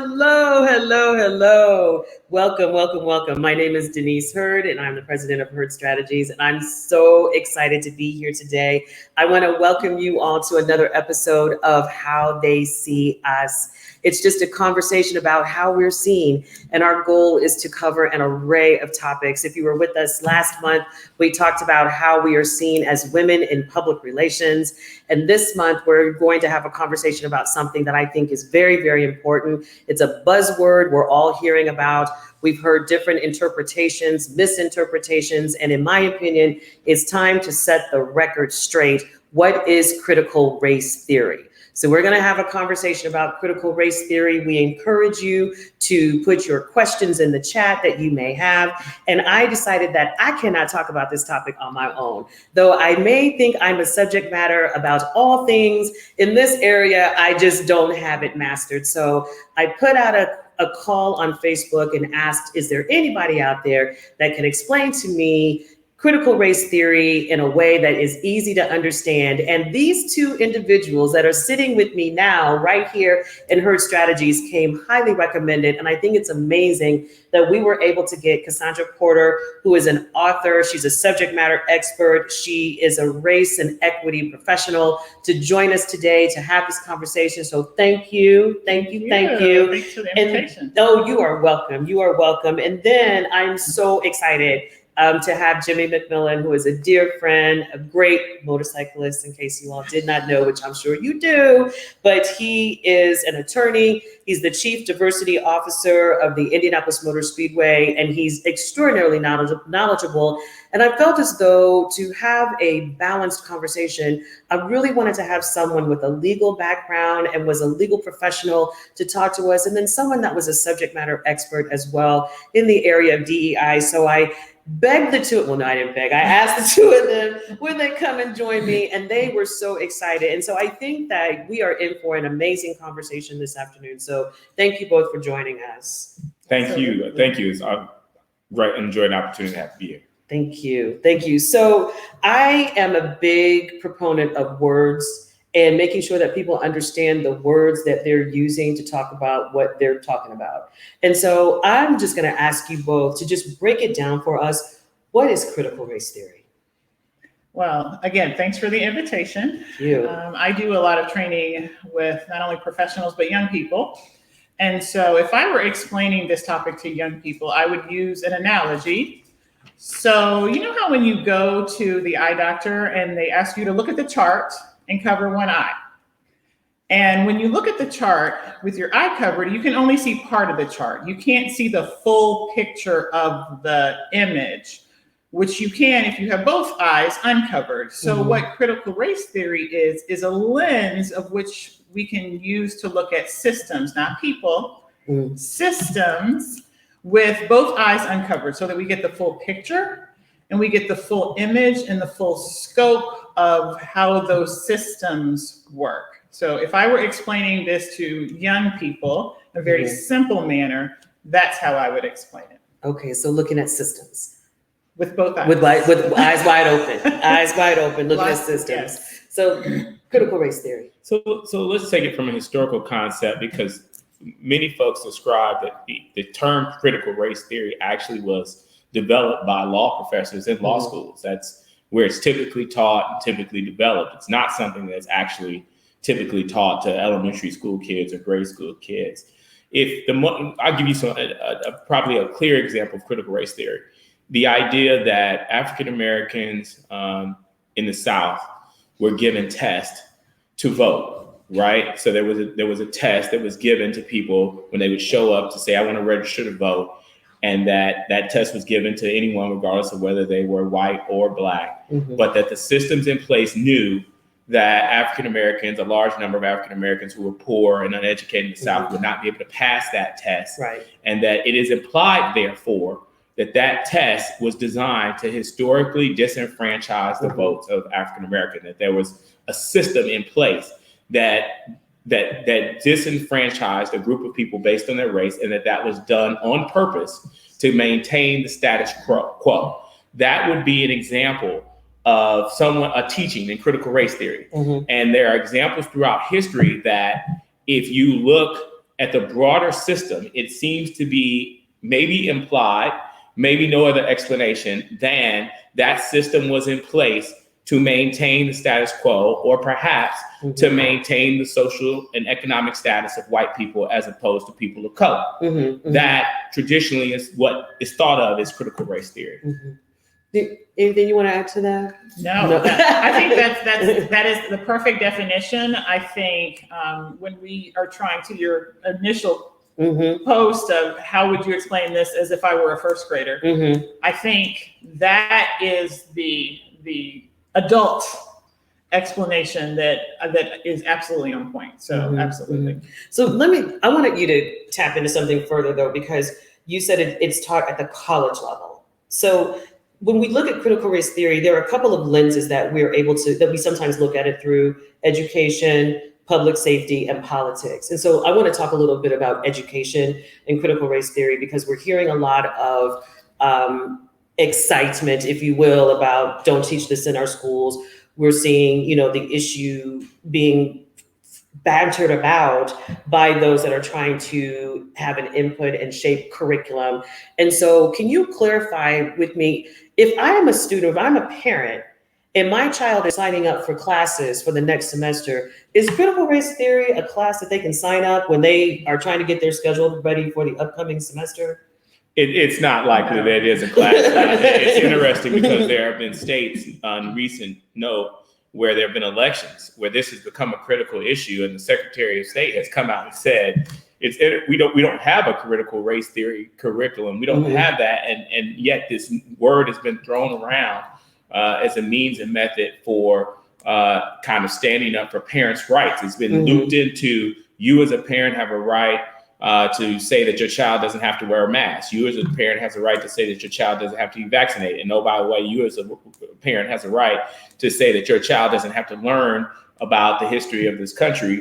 Hello, hello, hello. Welcome, welcome, welcome. My name is Denise Hurd, and I'm the president of Hurd Strategies, and I'm so excited to be here today. I want to welcome you all to another episode of How They See Us. It's just a conversation about how we're seen, and our goal is to cover an array of topics. If you were with us last month, we talked about how we are seen as women in public relations, and this month we're going to have a conversation about something that I think is very, very important. It's a buzzword we're all hearing about. We've heard different interpretations, misinterpretations, and in my opinion, it's time to set the record straight. What is critical race theory? So we're going to have a conversation about critical race theory. We encourage you to put your questions in the chat that you may have. And I decided that I cannot talk about this topic on my own. Though I may think I'm a subject matter about all things in this area, I just don't have it mastered. So I put out a call on Facebook and asked, is there anybody out there that can explain to me critical race theory in a way that is easy to understand? And these two individuals that are sitting with me now, right here in Hurd Strategies, came highly recommended. And I think it's amazing that we were able to get Cassandra Porter, who is an author. She's a subject matter expert. She is a race and equity professional, to join us today to have this conversation. So thank you, thank you, thank you. Thanks for the invitation. Oh, you are welcome. You are welcome. And then I'm so excited to have Jimmy McMillan, who is a dear friend, a great motorcyclist, in case you all did not know, which I'm sure you do, but he is an attorney. He's the chief diversity officer of the Indianapolis Motor Speedway, and he's extraordinarily knowledgeable. And I felt as though to have a balanced conversation, I really wanted to have someone with a legal background and was a legal professional to talk to us, and then someone that was a subject matter expert as well in the area of DEI. So I begged the two, well, no, I didn't beg. I asked the two of them, would they come and join me? And they were so excited. And so I think that we are in for an amazing conversation this afternoon. So thank you both for joining us. Thank you. Thank you. It's enjoyed the opportunity to have to be here. Thank you. Thank you. So I am a big proponent of words and making sure that people understand the words that they're using to talk about what they're talking about. And so I'm just going to ask you both to just break it down for us. What is critical race theory? Well, again, thanks for the invitation. Thank you. I do a lot of training with not only professionals, but young people. And so if I were explaining this topic to young people, I would use an analogy. So you know how when you go to the eye doctor and they ask you to look at the chart and cover one eye. And when you look at the chart with your eye covered, you can only see part of the chart. You can't see the full picture of the image, which you can if you have both eyes uncovered. So what critical race theory is a lens of which we can use to look at systems, not people, systems with both eyes uncovered, so that we get the full picture and we get the full image and the full scope of how those systems work. So if I were explaining this to young people in a very simple manner, that's how I would explain it. Okay, so looking at systems. With both eyes. With eyes wide open. Eyes wide open, looking at systems. Yes. So critical race theory. So let's take it from a historical concept, because many folks describe that the term critical race theory actually was developed by law professors in law schools. That's where it's typically taught and typically developed. It's not something that's actually typically taught to elementary school kids or grade school kids. I'll give you probably a clear example of critical race theory. The idea that African Americans in the South were given tests to vote, right? So there was a test that was given to people when they would show up to say, I want to register to vote. And that test was given to anyone, regardless of whether they were white or black, but that the systems in place knew that African Americans, a large number of African Americans who were poor and uneducated in the South, would not be able to pass that test. Right. And that it is implied, therefore, that test was designed to historically disenfranchise the votes of African Americans, that there was a system in place that disenfranchised a group of people based on their race, and that was done on purpose to maintain the status quo. That would be an example of a teaching in critical race theory. And there are examples throughout history that if you look at the broader system, it seems to be maybe implied, maybe no other explanation than that system was in place to maintain the status quo, or perhaps to maintain the social and economic status of white people as opposed to people of color. That traditionally is what is thought of as critical race theory. Anything you want to add to that? No. I think that is the perfect definition. I think when we are trying to your initial post of how would you explain this as if I were a first grader, I think that is the adult explanation that is absolutely on point. So absolutely. So I wanted you to tap into something further though, because you said it's taught at the college level. So when we look at critical race theory, there are a couple of lenses that we sometimes look at it through: education, public safety, and politics. And so I want to talk a little bit about education and critical race theory, because we're hearing a lot of excitement, if you will, about don't teach this in our schools. We're seeing, the issue being bantered about by those that are trying to have an input and shape curriculum. And so can you clarify with me, if I am a student, if I'm a parent, and my child is signing up for classes for the next semester, is critical race theory a class that they can sign up when they are trying to get their schedule ready for the upcoming semester? It's not likely that it is a class. It's interesting because there have been states on recent note where there have been elections where this has become a critical issue, and the Secretary of State has come out and said we don't have a critical race theory curriculum. We don't have that, and yet this word has been thrown around as a means and method for kind of standing up for parents' rights. It's been looped into, you as a parent have a right to say that your child doesn't have to wear a mask. You as a parent has a right to say that your child doesn't have to be vaccinated. And oh, by the way, you as a parent has a right to say that your child doesn't have to learn about the history of this country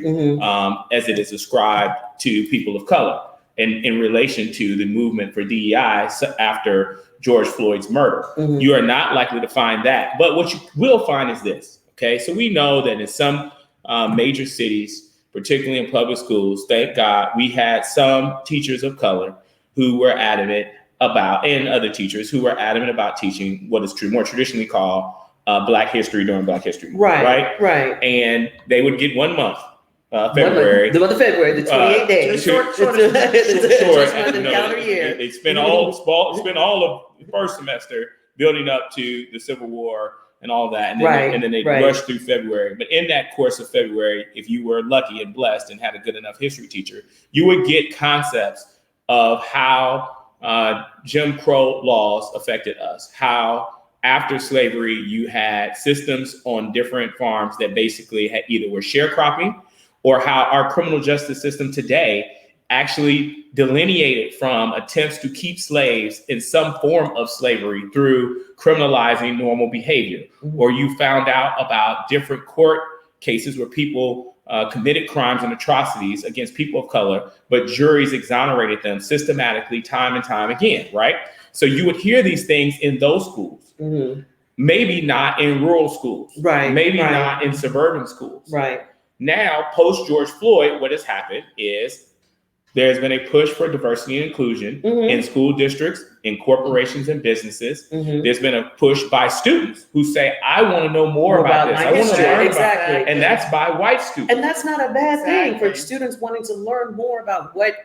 as it is ascribed to people of color in relation to the movement for DEI after George Floyd's murder. You are not likely to find that. But what you will find is this, okay? So we know that in some major cities, particularly in public schools, thank God, we had some teachers of color who were adamant about, and other teachers who were adamant about teaching what is more traditionally called Black history during Black History Month, right? And they would get 1 month, February. The month of February, the 28 days. Short calendar year. They spend all of the first semester building up to the Civil War and all that. And then they rush through February. But in that course of February, if you were lucky and blessed and had a good enough history teacher, you would get concepts of how Jim Crow laws affected us, how after slavery, you had systems on different farms that basically had either were sharecropping, or how our criminal justice system today actually delineated from attempts to keep slaves in some form of slavery through criminalizing normal behavior. Or you found out about different court cases where people committed crimes and atrocities against people of color, but juries exonerated them systematically time and time again, right? So you would hear these things in those schools, maybe not in rural schools, maybe not in suburban schools. Now, post George Floyd, what has happened is there's been a push for diversity and inclusion in school districts, in corporations and businesses. There's been a push by students who say, I want to know more about this. I want to learn about that. And that's by white students. And that's not a bad thing for students wanting to learn more about what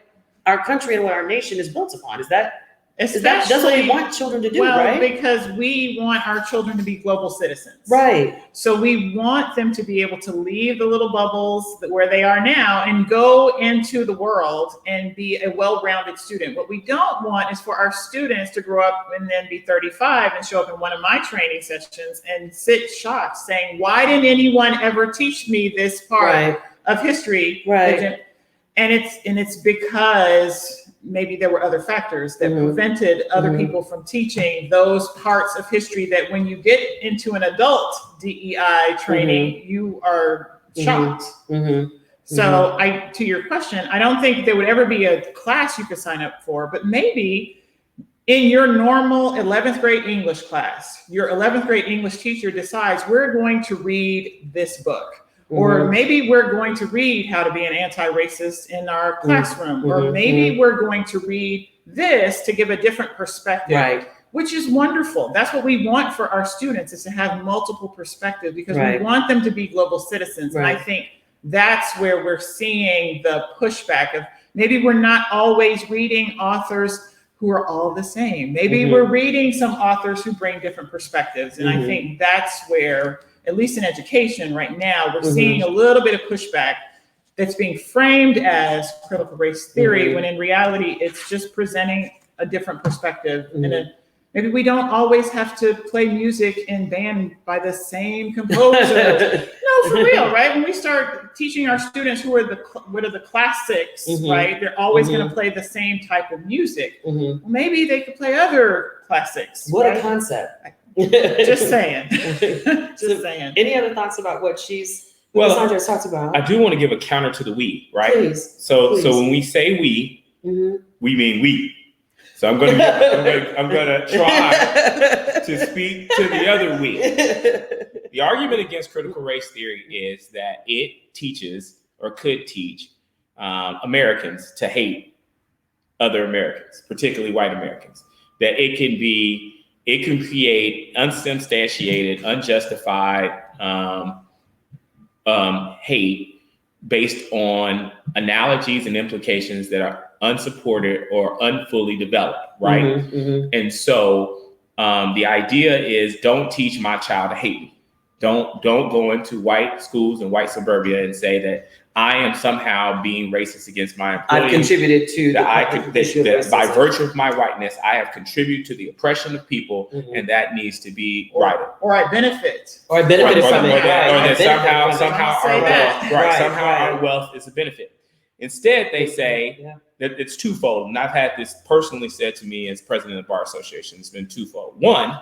our country and what our nation is built upon. That's what we want children to do, right? Because we want our children to be global citizens. Right. So we want them to be able to leave the little bubbles where they are now and go into the world and be a well-rounded student. What we don't want is for our students to grow up and then be 35 and show up in one of my training sessions and sit shocked saying, why didn't anyone ever teach me this part of history? Right. And it's because maybe there were other factors that prevented other people from teaching those parts of history that when you get into an adult DEI training, you are shocked. So to your question, I don't think there would ever be a class you could sign up for, but maybe in your normal 11th grade English class, your 11th grade English teacher decides we're going to read this book. Or maybe we're going to read how to be an anti-racist in our classroom. Or maybe we're going to read this to give a different perspective. Right. Which is wonderful. That's what we want for our students, is to have multiple perspectives, because we want them to be global citizens. And I think that's where we're seeing the pushback of maybe we're not always reading authors who are all the same. Maybe we're reading some authors who bring different perspectives. And I think that's where, at least in education right now, we're seeing a little bit of pushback that's being framed as critical race theory, when in reality, it's just presenting a different perspective. And maybe we don't always have to play music and band by the same composer. No, for real, right? When we start teaching our students what are the classics, right? They're always going to play the same type of music. Well, maybe they could play other classics. What a concept. Just saying. Just saying. Any other thoughts about what Sandra talks about? I do want to give a counter to the we, right? Please. So when we say we mean we. So I'm gonna try to speak to the other we. The argument against critical race theory is that it teaches, or could teach, Americans to hate other Americans, particularly white Americans. That it can create unsubstantiated, unjustified hate based on analogies and implications that are unsupported or unfully developed, right? And so the idea is, don't teach my child to hate me. Don't go into white schools and white suburbia and say that I am somehow being racist against my employees. I've contributed to that by virtue of my whiteness, I have contributed to the oppression of people, and that needs to be righted. Or I benefit. Or I benefited from it. Or that somehow our wealth is a benefit. Instead, they say that it's twofold. And I've had this personally said to me as president of the Bar Association. It's been twofold. One,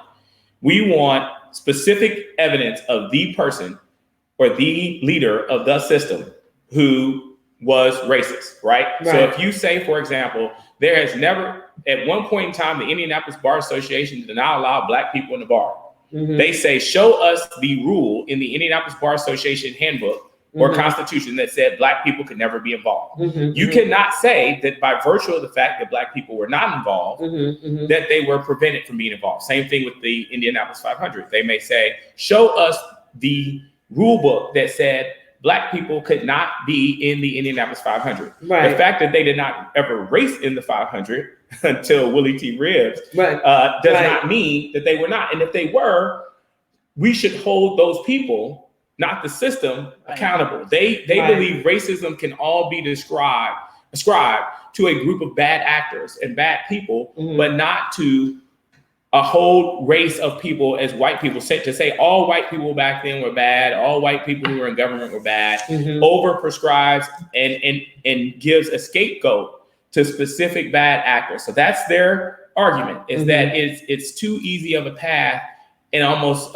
we want specific evidence of the person or the leader of the system who was racist, right? So if you say, for example, there has never, at one point in time, the Indianapolis Bar Association did not allow Black people in the bar. They say, show us the rule in the Indianapolis Bar Association handbook or constitution that said Black people could never be involved. You cannot say that by virtue of the fact that Black people were not involved, that they were prevented from being involved. Same thing with the Indianapolis 500. They may say, show us the rule book that said Black people could not be in the Indianapolis 500. The fact that they did not ever race in the 500 until Willie T. Ribbs does not mean that they were not. And if they were, we should hold those people, not the system, accountable. They believe racism can all be ascribed to a group of bad actors and bad people, but not to a whole race of people as white people. To say all white people back then were bad, all white people who were in government were bad, over prescribes and gives a scapegoat to specific bad actors. So that's their argument, is that it's too easy of a path and almost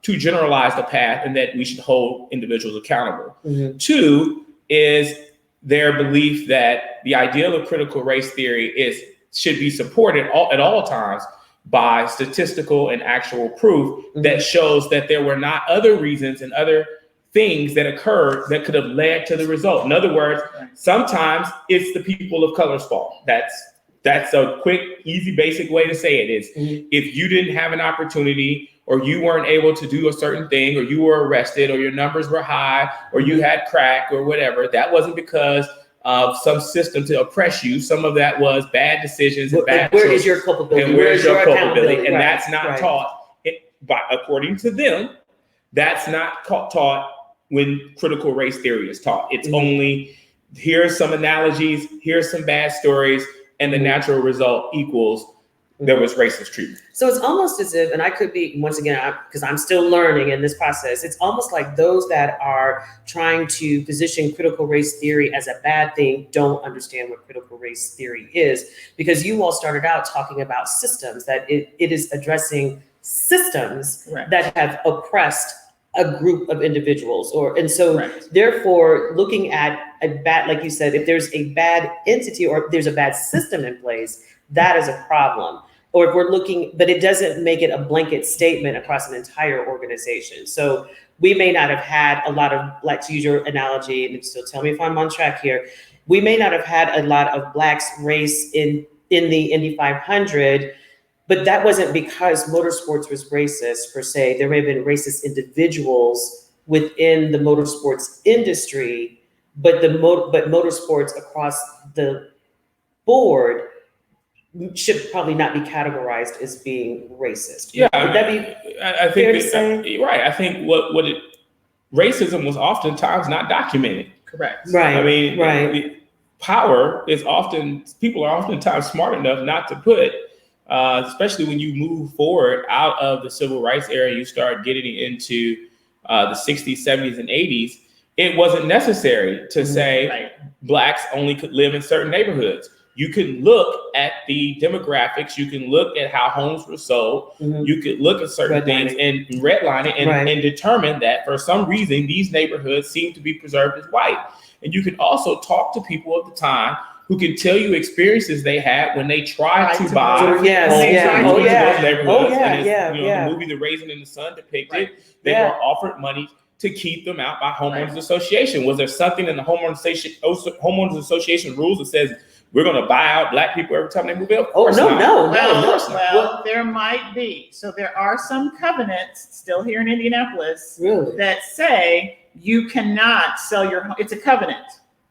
too generalized a path, and that we should hold individuals accountable. Two is their belief that the ideal of critical race theory should be supported at all times by statistical and actual proof that shows that there were not other reasons and other things that occurred that could have led to the result. In other words, sometimes it's the people of color's fault. That's a quick, easy, basic way to say it is, if you didn't have an opportunity, or you weren't able to do a certain thing, or you were arrested, or your numbers were high, or you had crack or whatever, that wasn't because of some system to oppress you. Some of that was bad decisions and bad choices. Where is your culpability? And where's your culpability? And that's not taught, according to them, that's not taught when critical race theory is taught. It's only, here's some analogies, here's some bad stories, and the natural result equals there was racist treatment. So it's almost as if, and I could be, once again, because I'm still learning in this process, it's almost like those that are trying to position critical race theory as a bad thing don't understand what critical race theory is, because you all started out talking about systems, that it is addressing systems that have oppressed a group of individuals, therefore looking at a bad, like you said, if there's a bad entity or if there's a bad system in place, that is a problem. or if we're looking, but it doesn't make it a blanket statement across an entire organization. So we may not have had a lot of, like, to use your analogy, and still tell me if I'm on track here, we may not have had a lot of Blacks race in the Indy 500, but that wasn't because motorsports was racist per se. There may have been racist individuals within the motorsports industry, but motorsports across the board should probably not be categorized as being racist. Yeah, Would that be I fair to think say? right. I think racism was oftentimes not documented. Correct. Right. I mean, right. People are oftentimes smart enough not to put, especially when you move forward out of the civil rights era, you start getting into the 60s, 70s, and 80s. It wasn't necessary to say Blacks only could live in certain neighborhoods. You can look at the demographics. You can look at how homes were sold. You could look at certain things and redline it and determine that for some reason, these neighborhoods seem to be preserved as white. And you can also talk to people of the time who can tell you experiences they had when they tried to buy homes in those neighborhoods. The movie The Raisin in the Sun depicted they were offered money to keep them out by homeowners association. Was there something in the homeowners association rules that says we're going to buy out Black people every time they move in? Well, there might be. So there are some covenants still here in Indianapolis that say you cannot sell your home. It's a covenant,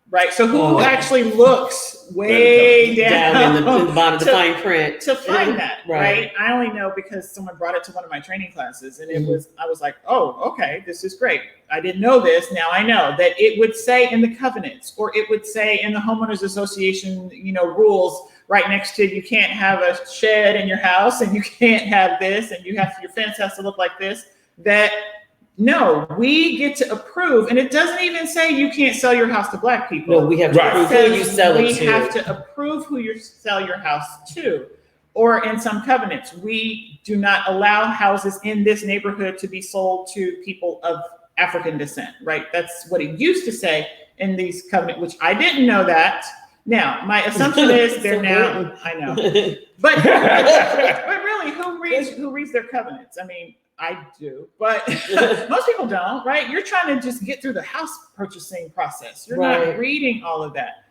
right? So who actually looks way down in the bottom of the fine print to find that, right? I only know because someone brought it to one of my training classes, and I was like, oh, okay, this is great. I didn't know this. Now I know that it would say in the covenants, or it would say in the homeowners association, rules right next to, you can't have a shed in your house, and you can't have this, and your fence has to look like this. That no, we get to approve, and it doesn't even say you can't sell your house to Black people. No, we have to approve who you sell it to. We have to approve who you sell your house to. Or in some covenants, we do not allow houses in this neighborhood to be sold to people of African descent, right? That's what it used to say in these covenants, which I didn't know that. Now, my assumption is they're now, I know. But really, who reads their covenants? I mean, I do, but most people don't, right? You're trying to just get through the house purchasing process. You're not reading all of that.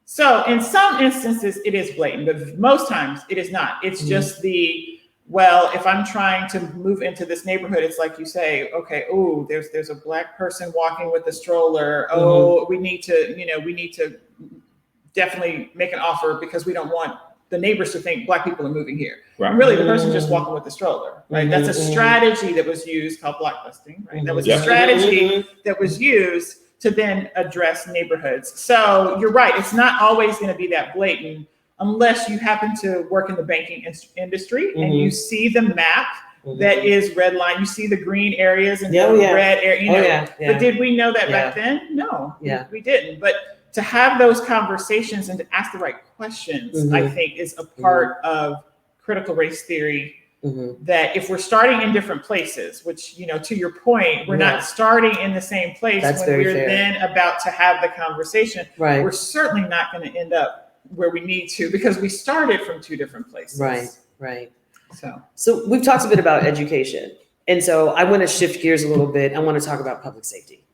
So in some instances, it is blatant, but most times it is not. It's just if I'm trying to move into this neighborhood, it's like you say, okay, oh, there's a Black person walking with a stroller. Oh, we need to definitely make an offer because we don't want the neighbors to think Black people are moving here. Right. Really, the person just walking with the stroller, right? That's a strategy that was used called blockbusting, right? That was a strategy that was used to then address neighborhoods. So you're right. It's not always going to be that blatant unless you happen to work in the banking industry and you see the map that is red line. You see the green areas and the red area. But did we know that back then? No, we didn't. But to have those conversations and to ask the right questions, I think, is a part of critical race theory. That if we're starting in different places, which, to your point, we're not starting in the same place when we're then about to have the conversation, we're certainly not going to end up where we need to because we started from two different places. Right. So we've talked a bit about education. And so I want to shift gears a little bit. I want to talk about public safety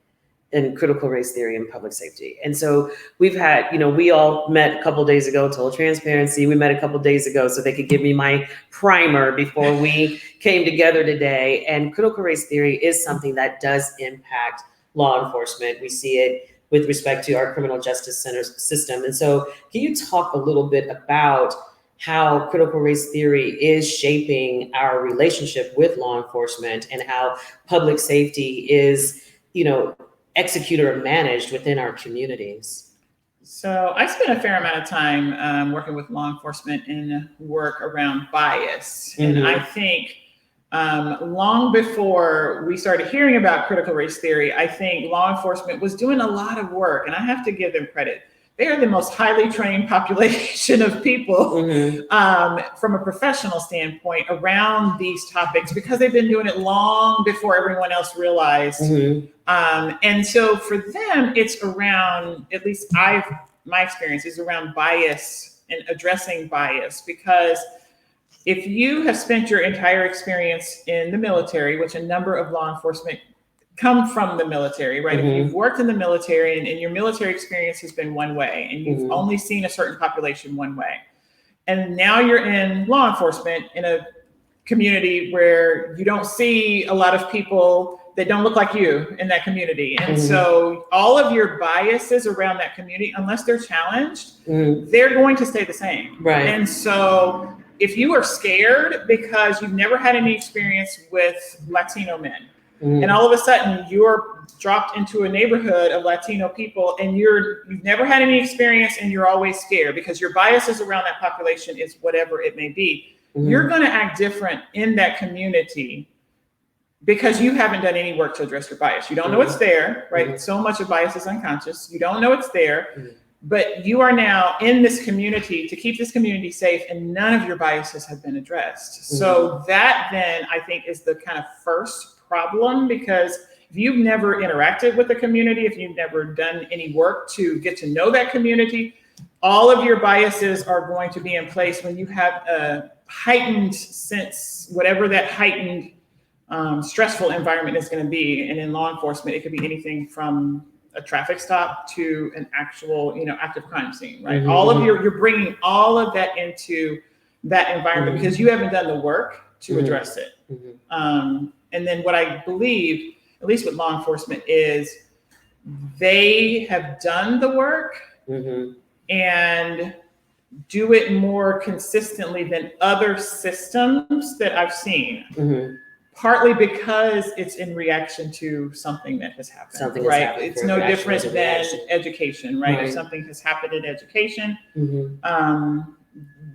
and critical race theory and public safety. And so we've had, we all met a couple of days ago, total transparency. We met a couple of days ago so they could give me my primer before we came together today. And critical race theory is something that does impact law enforcement. We see it with respect to our criminal justice center system. And so can you talk a little bit about how critical race theory is shaping our relationship with law enforcement and how public safety is, executed or managed within our communities? So I spent a fair amount of time working with law enforcement in work around bias. And I think long before we started hearing about critical race theory, I think law enforcement was doing a lot of work, and I have to give them credit. They are the most highly trained population of people from a professional standpoint around these topics because they've been doing it long before everyone else realized. And so for them, it's around, at least my experience is around bias and addressing bias because if you have spent your entire experience in the military, which a number of law enforcement come from the military, right? If you've worked in the military and your military experience has been one way and you've only seen a certain population one way, and now you're in law enforcement in a community where you don't see a lot of people that don't look like you in that community. And so all of your biases around that community, unless they're challenged, they're going to stay the same. Right. And so if you are scared because you've never had any experience with Latino men, and all of a sudden you're dropped into a neighborhood of Latino people and you've never had any experience and you're always scared because your biases around that population is whatever it may be, you're going to act different in that community because you haven't done any work to address your bias. You don't know it's there, right? So much of bias is unconscious. You don't know it's there, but you are now in this community to keep this community safe and none of your biases have been addressed. So that then I think is the kind of first problem, because if you've never interacted with the community, if you've never done any work to get to know that community, all of your biases are going to be in place when you have a heightened sense, whatever that heightened stressful environment is going to be. And in law enforcement, it could be anything from a traffic stop to an actual, active crime scene, right? All of you're bringing all of that into that environment because you haven't done the work to address it. And then what I believe, at least with law enforcement, is they have done the work and do it more consistently than other systems that I've seen. Partly because it's in reaction to something that has happened, right? It's no different than education, right? If something has happened in education,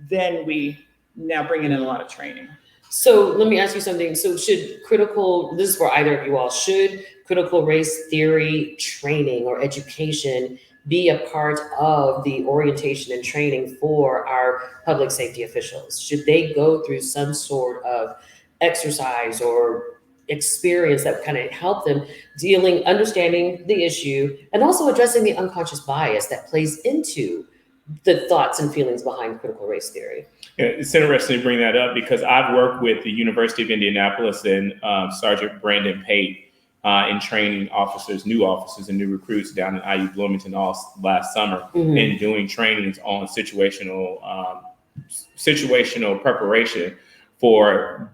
then we now bring in a lot of training. So let me ask you something. So this is for either of you all, should critical race theory training or education be a part of the orientation and training for our public safety officials? Should they go through some sort of exercise or experience that kind of help them understanding the issue and also addressing the unconscious bias that plays into the thoughts and feelings behind critical race theory? Yeah, it's interesting to bring that up because I've worked with the University of Indianapolis and Sergeant Brandon Pate in training new officers and new recruits down in IU Bloomington last summer and doing trainings on situational preparation for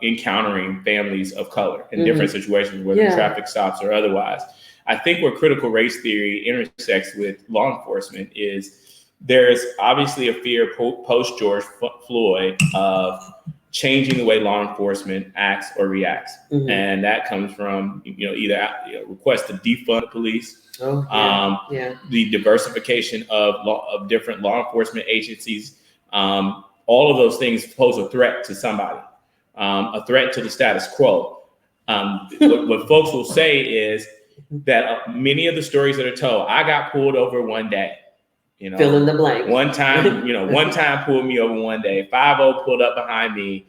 encountering families of color in different situations, whether traffic stops or otherwise. I think where critical race theory intersects with law enforcement is there's obviously a fear post George Floyd of changing the way law enforcement acts or reacts. And that comes from, either requests to defund the police, the diversification of different law enforcement agencies. All of those things pose a threat to somebody, a threat to the status quo. What folks will say is that many of the stories that are told, I got pulled over one day. Fill in the blank. One time, one time pulled me over one day. 5-0 pulled up behind me.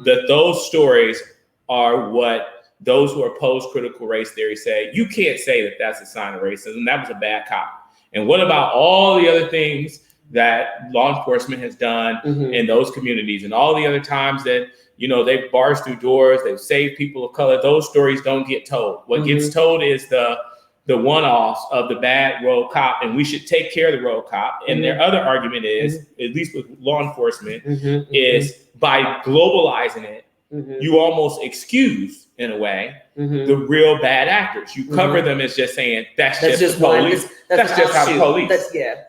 Those stories are what those who oppose critical race theory say. You can't say that that's a sign of racism. That was a bad cop. And what about all the other things that law enforcement has done in those communities and all the other times that, they've barged through doors, they've saved people of color? Those stories don't get told. What gets told is the one-offs of the bad road cop, and we should take care of the road cop. And their other argument is, at least with law enforcement, is by globalizing it, you almost excuse, in a way, the real bad actors. You cover them as just saying, that's just the police. That's just how the police.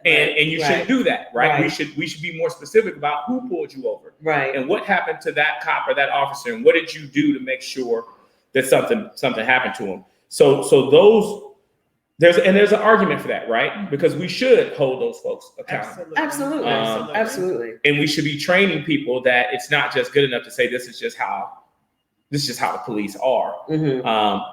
And you shouldn't do that, right? We should be more specific about who pulled you over. Right. And what happened to that cop or that officer, and what did you do to make sure that something happened to him? So those there's an argument for that, right? Because we should hold those folks accountable. Absolutely. And we should be training people that it's not just good enough to say this is just how the police are.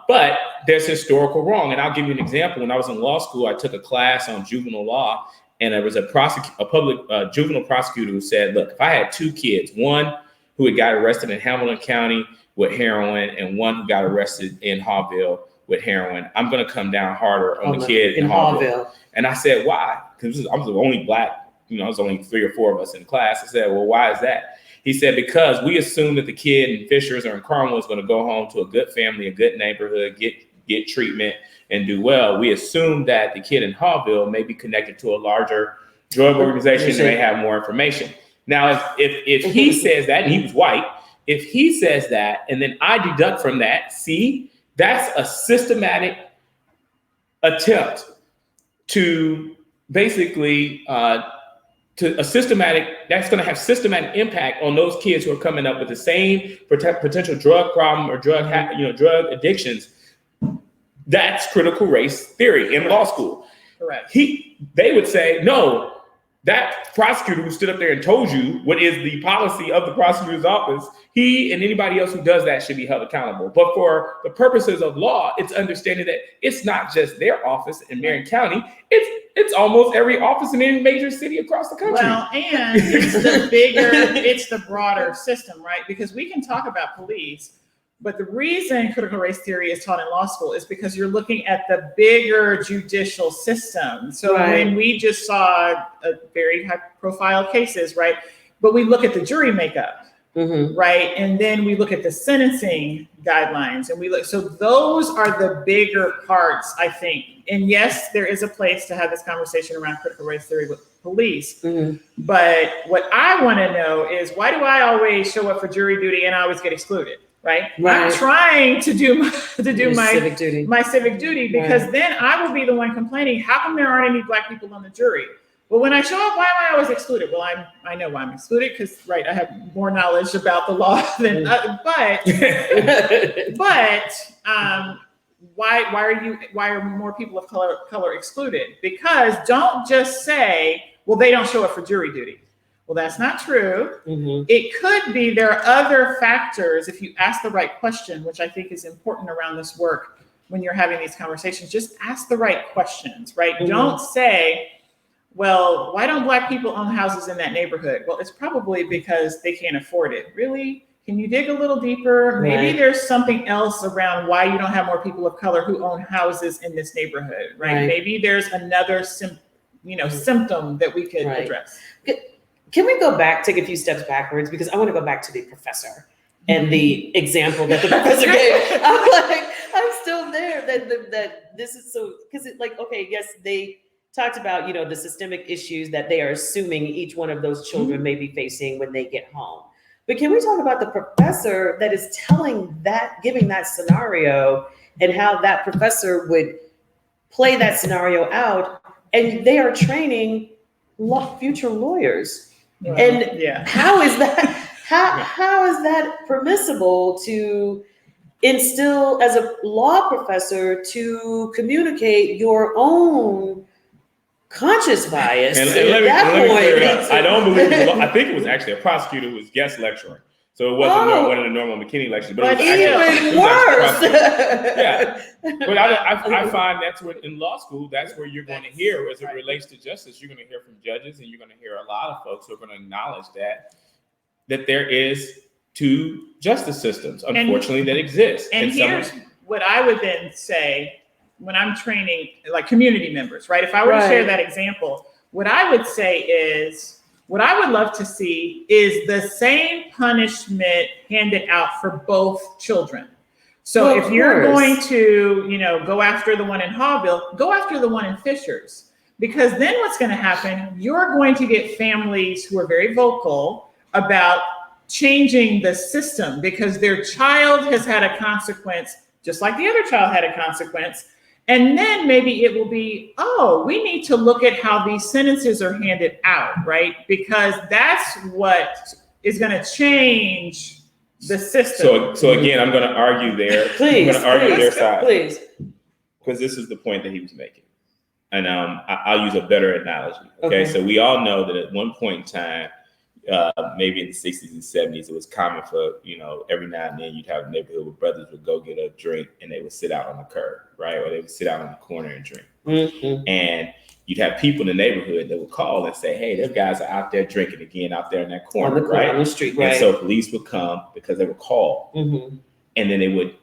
But there's historical wrong. And I'll give you an example. When I was in law school, I took a class on juvenile law, and there was a public juvenile prosecutor who said, look, if I had two kids, one who had got arrested in Hamilton County with heroin and one who got arrested in Hawville with heroin, I'm going to come down harder on the kid in Hawville. And I said, why? Because I was the only black, there's only 3 or 4 of us in class. I said, well, why is that? He said, because we assume that the kid in Fishers or in Carmel is going to go home to a good family, a good neighborhood, get treatment and do well. We assume that the kid in Hallville may be connected to a larger drug organization and may have more information. Now, if he says that, and he was white, if he says that, and then I deduct from that, see, that's a systematic attempt to basically that's going to have systematic impact on those kids who are coming up with the same potential drug problem or drug addictions. That's critical race theory in law school. Correct. They would say, no, that prosecutor who stood up there and told you what is the policy of the prosecutor's office, he and anybody else who does that should be held accountable. But for the purposes of law, it's understanding that it's not just their office in Marion County. It's almost every office in any major city across the country. Well, and it's the broader system, right? Because we can talk about police, but the reason critical race theory is taught in law school is because you're looking at the bigger judicial system. So when we just saw a very high profile cases, right? But we look at the jury makeup, right? And then we look at the sentencing guidelines and so those are the bigger parts, I think. And yes, there is a place to have this conversation around critical race theory with police. But what I want to know is, why do I always show up for jury duty and I always get excluded? Right. I'm trying to do my civic duty because then I will be the one complaining, how come there aren't any Black people on the jury? Well, when I show up, why am I always excluded? Well, I know why I'm excluded because, I have more knowledge about the law than, why are more people of color excluded? Because don't just say, well, they don't show up for jury duty. Well, that's not true. It could be there are other factors if you ask the right question, which I think is important around this work when you're having these conversations. Just ask the right questions, right? Don't say, well, why don't Black people own houses in that neighborhood? Well, it's probably because they can't afford it. Really? Can you dig a little deeper? Maybe there's something else around why you don't have more people of color who own houses in this neighborhood, right? Maybe there's another symptom that we could address. Can we go back, take a few steps backwards? Because I want to go back to the professor and the example that the professor gave. I'm still there. That this is so, because yes, they talked about, the systemic issues that they are assuming each one of those children may be facing when they get home. But can we talk about the professor that is giving that scenario and how that professor would play that scenario out, and they are training future lawyers. And how is that? How is that permissible to instill as a law professor to communicate your own conscious bias? And let me clear it up. I don't believe I think it was actually a prosecutor who was guest lecturing. So it wasn't one of the normal McKinney lectures, but it was even worse. But I find that's what in law school, that's where you're going to hear as it relates to justice. You're going to hear from judges, and you're going to hear a lot of folks who are going to acknowledge that there is two justice systems, unfortunately, that exist. And here's what I would then say when I'm training community members, right? If I were to share that example, what I would say is, what I would love to see is the same punishment handed out for both children. So if you're going to, go after the one in Hallville, go after the one in Fishers, because then what's going to happen, you're going to get families who are very vocal about changing the system because their child has had a consequence, just like the other child had a consequence. And then maybe it will be, we need to look at how these sentences are handed out, right? Because that's what is going to change the system. So again, I'm going to argue there. Please, I'm going to argue their side. Please. Because this is the point that he was making. And I'll use a better analogy. Okay. So we all know that at one point in time, maybe in the 60s and 70s, it was common for, every now and then you'd have a neighborhood where brothers would go get a drink and they would sit out on the curb, right? Or they would sit out on the corner and drink. And you'd have people in the neighborhood that would call and say, hey, those guys are out there drinking again out there in that corner, right? On the street, right? And so police would come because they were called. And then they would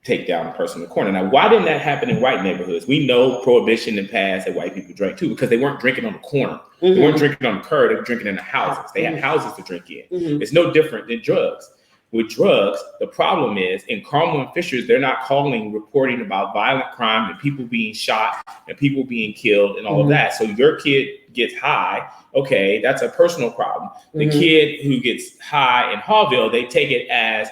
take down the person in the corner. Now, why didn't that happen in white neighborhoods? We know prohibition and passed that white people drank too, because they weren't drinking on the corner. They weren't drinking on the curb. They were drinking in the houses. They had houses to drink in. It's no different than drugs. With drugs, the problem is in Carmel and Fishers, they're not reporting about violent crime and people being shot and people being killed and all of that. So your kid gets high. Okay, that's a personal problem. The kid who gets high in Hallville, they take it as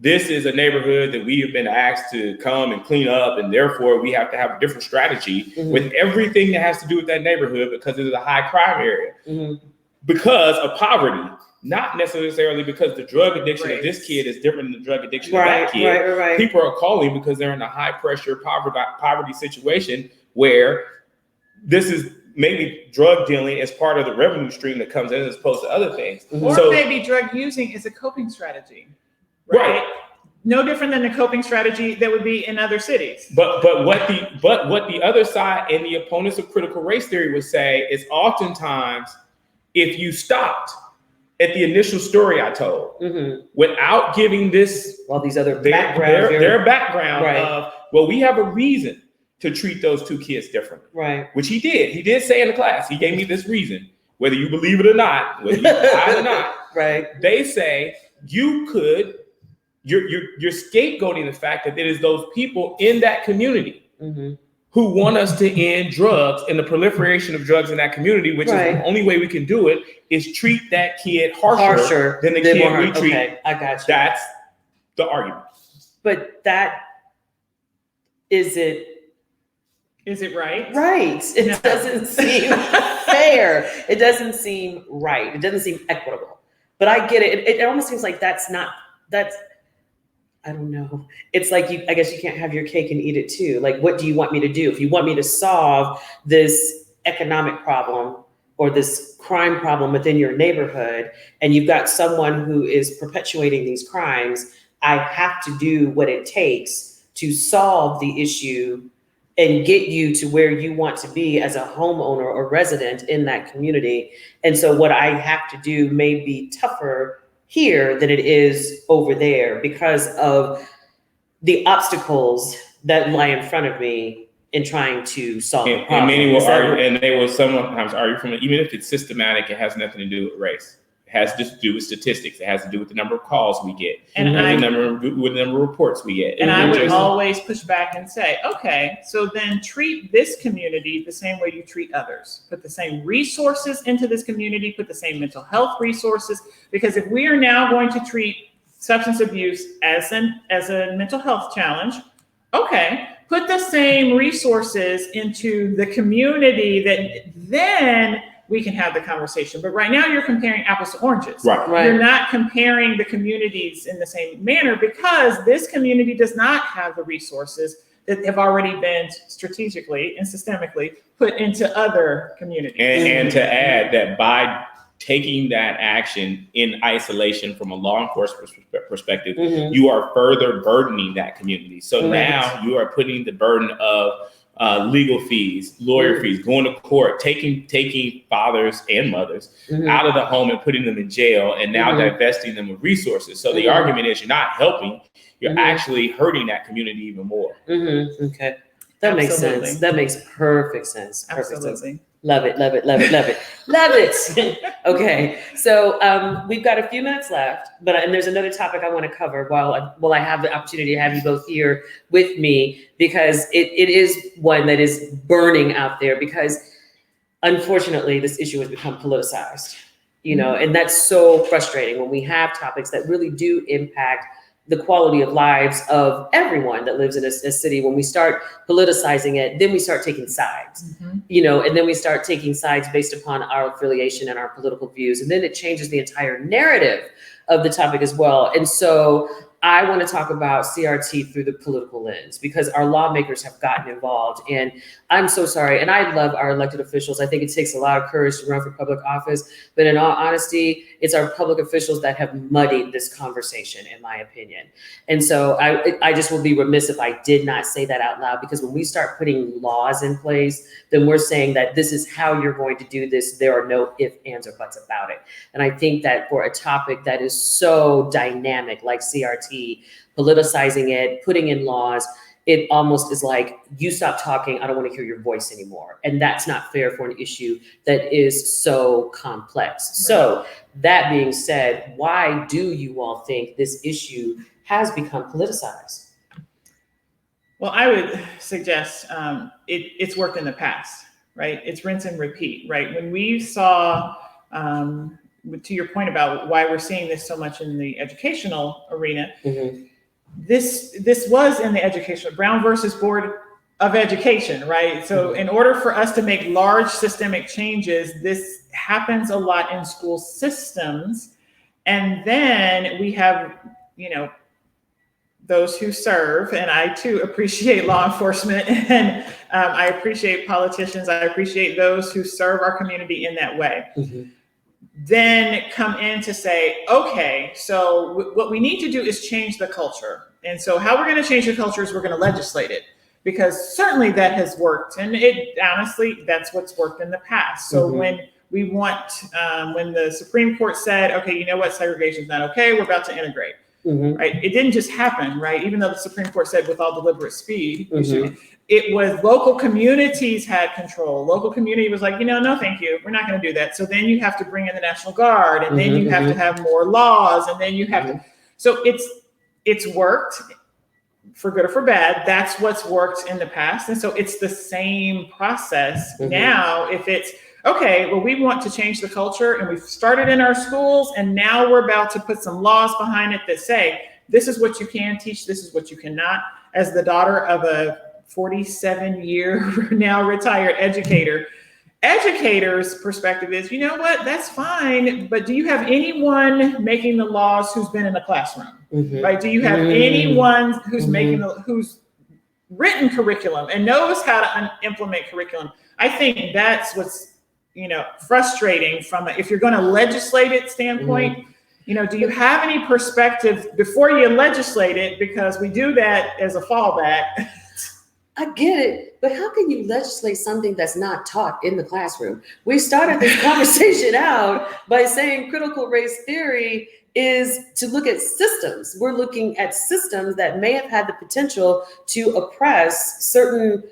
this is a neighborhood that we have been asked to come and clean up, and therefore we have to have a different strategy with everything that has to do with that neighborhood because it is a high crime area because of poverty, not necessarily because the drug addiction of this kid is different than the drug addiction of that kid. Right. People are calling because they're in a high pressure poverty situation where this is maybe drug dealing as part of the revenue stream that comes in as opposed to other things. Or maybe drug using is a coping strategy. Right. No different than the coping strategy that would be in other cities. But what the other side and the opponents of critical race theory would say is oftentimes if you stopped at the initial story I told without giving this all these other their background of, well, we have a reason to treat those two kids differently. Right. Which he did. He did say in the class, he gave me this reason, whether you believe it or not, whether you buy it or not. Right. They say you could. You're scapegoating the fact that it is those people in that community who want us to end drugs and the proliferation of drugs in that community, which is the only way we can do it is treat that kid harsher than the kid we treat. Okay, I got you. That's the argument. But that is it. Is it right? Right. It doesn't seem fair. It doesn't seem right. It doesn't seem equitable. But I get it. It almost seems like that's I don't know. It's like I guess you can't have your cake and eat it too. Like, what do you want me to do? If you want me to solve this economic problem or this crime problem within your neighborhood, and you've got someone who is perpetuating these crimes, I have to do what it takes to solve the issue and get you to where you want to be as a homeowner or resident in that community. And so what I have to do may be tougher here than it is over there because of the obstacles that lie in front of me in trying to solve the problem. And many will argue, and they will sometimes argue from it, even if it's systematic, it has nothing to do with race. It has to do with statistics. It has to do with the number of calls we get, and the number of reports we get. And I would always push back and say, okay, so then treat this community the same way you treat others. Put the same resources into this community, put the same mental health resources, because if we are now going to treat substance abuse as a mental health challenge, okay, put the same resources into the community that then we can have the conversation. But right now you're comparing apples to oranges. Right. You're not comparing the communities in the same manner because this community does not have the resources that have already been strategically and systemically put into other communities. And to add that by taking that action in isolation from a law enforcement perspective, you are further burdening that community. So now you are putting the burden of legal fees, lawyer fees, going to court, taking fathers and mothers out of the home and putting them in jail, and now divesting them of resources. So the argument is you're not helping, you're actually hurting that community even more. Okay. That makes sense. That makes perfect sense. Absolutely. Love it, love it, love it, love it, love it. Okay, so we've got a few minutes left, and there's another topic I want to cover while I have the opportunity to have you both here with me, because it is one that is burning out there, because unfortunately this issue has become politicized, and that's so frustrating when we have topics that really do impact the quality of lives of everyone that lives in a city. When we start politicizing it, then we start taking sides, and then we start taking sides based upon our affiliation and our political views. And then it changes the entire narrative of the topic as well. And so I want to talk about CRT through the political lens, because our lawmakers have gotten involved. And I'm so sorry. And I love our elected officials. I think it takes a lot of courage to run for public office. But in all honesty, it's our public officials that have muddied this conversation, in my opinion. And so I just will be remiss if I did not say that out loud, because when we start putting laws in place, then we're saying that this is how you're going to do this. There are no ifs, ands, or buts about it. And I think that for a topic that is so dynamic like CRT, politicizing it, putting in laws, it almost is like, you stop talking, I don't want to hear your voice anymore. And that's not fair for an issue that is so complex. So that being said, why do you all think this issue has become politicized? Well, I would suggest it's worked in the past, right? It's rinse and repeat, right? When we saw, to your point about why we're seeing this so much in the educational arena, this was in the educational, Brown versus Board of Education, right? So in order for us to make large systemic changes, this happens a lot in school systems. And then we have, those who serve, and I too appreciate law enforcement, and I appreciate politicians. I appreciate those who serve our community in that way. Then come in to say, okay, so what we need to do is change the culture. And so how we're going to change the culture is we're going to legislate it, because certainly that has worked. And it honestly, that's what's worked in the past. So when we want, when the Supreme Court said, okay, you know what, segregation is not okay, we're about to integrate. Right? It didn't just happen, right? Even though the Supreme Court said with all deliberate speed, it was local communities had control. Local community was like, no, thank you. We're not going to do that. So then you have to bring in the National Guard, and then you have to have more laws, and then you have to. So it's worked for good or for bad. That's what's worked in the past. And so it's the same process now. If it's, okay, well, we want to change the culture, and we've started in our schools, and now we're about to put some laws behind it that say, this is what you can teach, this is what you cannot. As the daughter of a 47-year now retired educator's perspective is, you know what, that's fine, but do you have anyone making the laws who's been in the classroom, right? Do you have anyone who's who's written curriculum and knows how to implement curriculum? I think that's what's frustrating from if you're going to legislate it standpoint. Do you have any perspective before you legislate it? Because we do that as a fallback. I get it, but how can you legislate something that's not taught in the classroom? We started this conversation out by saying critical race theory is to look at systems. We're looking at systems that may have had the potential to oppress certain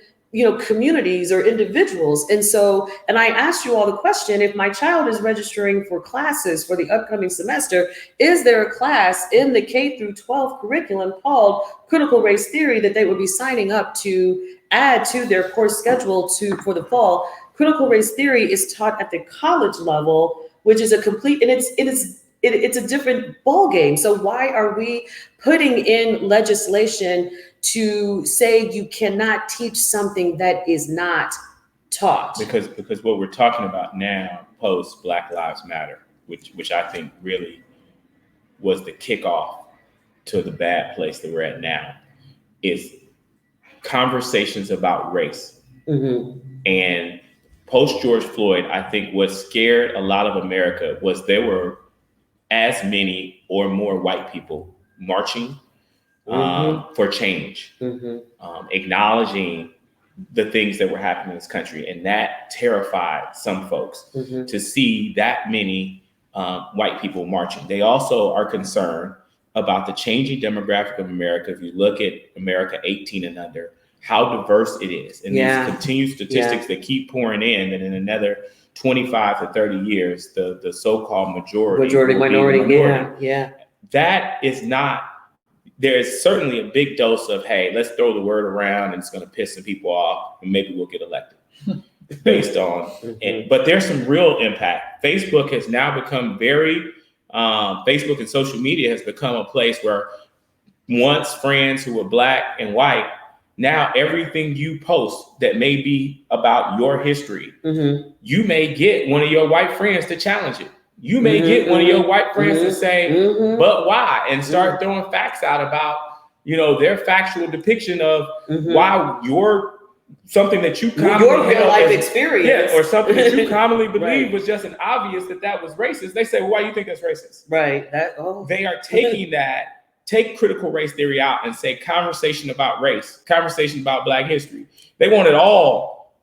communities or individuals. And I asked you all the question, if my child is registering for classes for the upcoming semester, is there a class in the K through 12 curriculum called critical race theory that they would be signing up to add to their course schedule for the fall? Critical race theory is taught at the college level, which is a complete, and it's a different ballgame. So why are we putting in legislation to say you cannot teach something that is not taught? Because what we're talking about now, post Black Lives Matter, which I think really was the kickoff to the bad place that we're at now, is conversations about race. And post George Floyd, I think what scared a lot of America was there were as many or more white people marching for change, acknowledging the things that were happening in this country. And that terrified some folks to see that many white people marching. They also are concerned about the changing demographic of America. If you look at America 18 and under, how diverse it is. And these continued statistics that keep pouring in, that in another 25 to 30 years, the so-called minority. That is not, there is certainly a big dose of, hey, let's throw the word around and it's going to piss some people off and maybe we'll get elected based on, but there's some real impact. Facebook has now become Facebook and social media has become a place where once friends who were Black and white, now everything you post that may be about your history, you may get one of your white friends to challenge it. You may get one of your white friends to say, but why? And start throwing facts out about, their factual depiction of why something that you commonly your real life experience, or something that you commonly believe was just an obvious that was racist. They say, well, why do you think that's racist? Right. They are taking take critical race theory out and say conversation about race, conversation about Black history. They want it all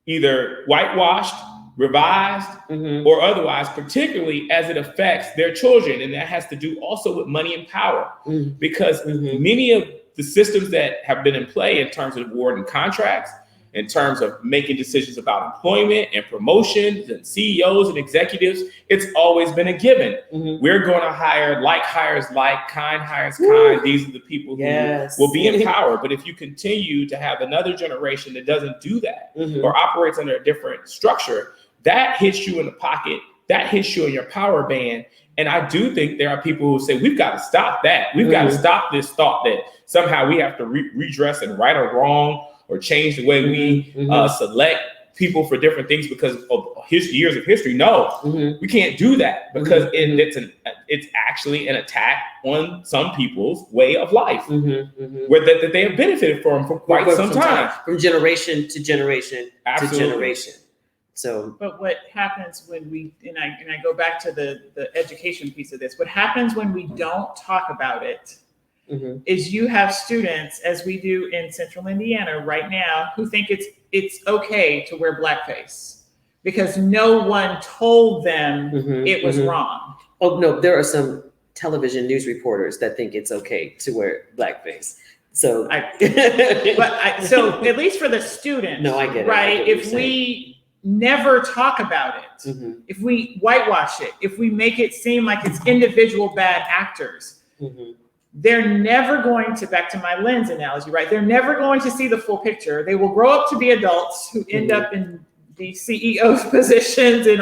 either whitewashed revised, or otherwise, particularly as it affects their children. And that has to do also with money and power, because many of the systems that have been in play in terms of awarding contracts, in terms of making decisions about employment and promotions and CEOs and executives, it's always been a given. We're going to hire like hires like, kind hires kind. These are the people who will be in power. But if you continue to have another generation that doesn't do that or operates under a different structure, that hits you in the pocket, that hits you in your power band. And I do think there are people who say, we've got to stop that. We've got to stop this thought that somehow we have to redress and right or wrong or change the way we select people for different things because of years of history. No, we can't do that because it's actually an attack on some people's way of life where that they have benefited from for quite some time. From generation to generation to generation. So, but what happens when we, and I go back to the education piece of this, what happens when we don't talk about it is you have students, as we do in Central Indiana right now, who think it's okay to wear blackface because no one told them it was wrong. Oh no, there are some television news reporters that think it's okay to wear blackface. So, so at least for the students, no, I get it. Right? If we never talk about it, if we whitewash it, if we make it seem like it's individual bad actors, they're never going to, back to my lens analogy, right? They're never going to see the full picture. They will grow up to be adults who end up in the CEO's positions and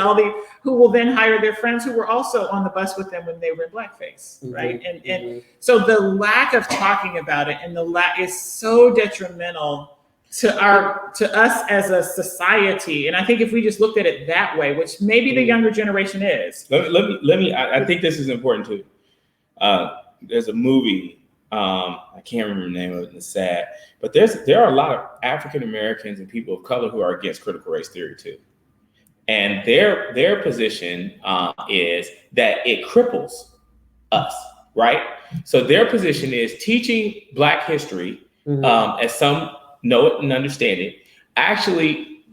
who will then hire their friends who were also on the bus with them when they were in blackface, right? And so the lack of talking about it and the lack is so detrimental to us as a society. And I think if we just looked at it that way, which maybe the younger generation is. Let me. I think this is important too. There's a movie, I can't remember the name of it, and it's sad, but there are a lot of African Americans and people of color who are against critical race theory too. And their position is that it cripples us, right? So their position is teaching Black history, as some know it and understand it, actually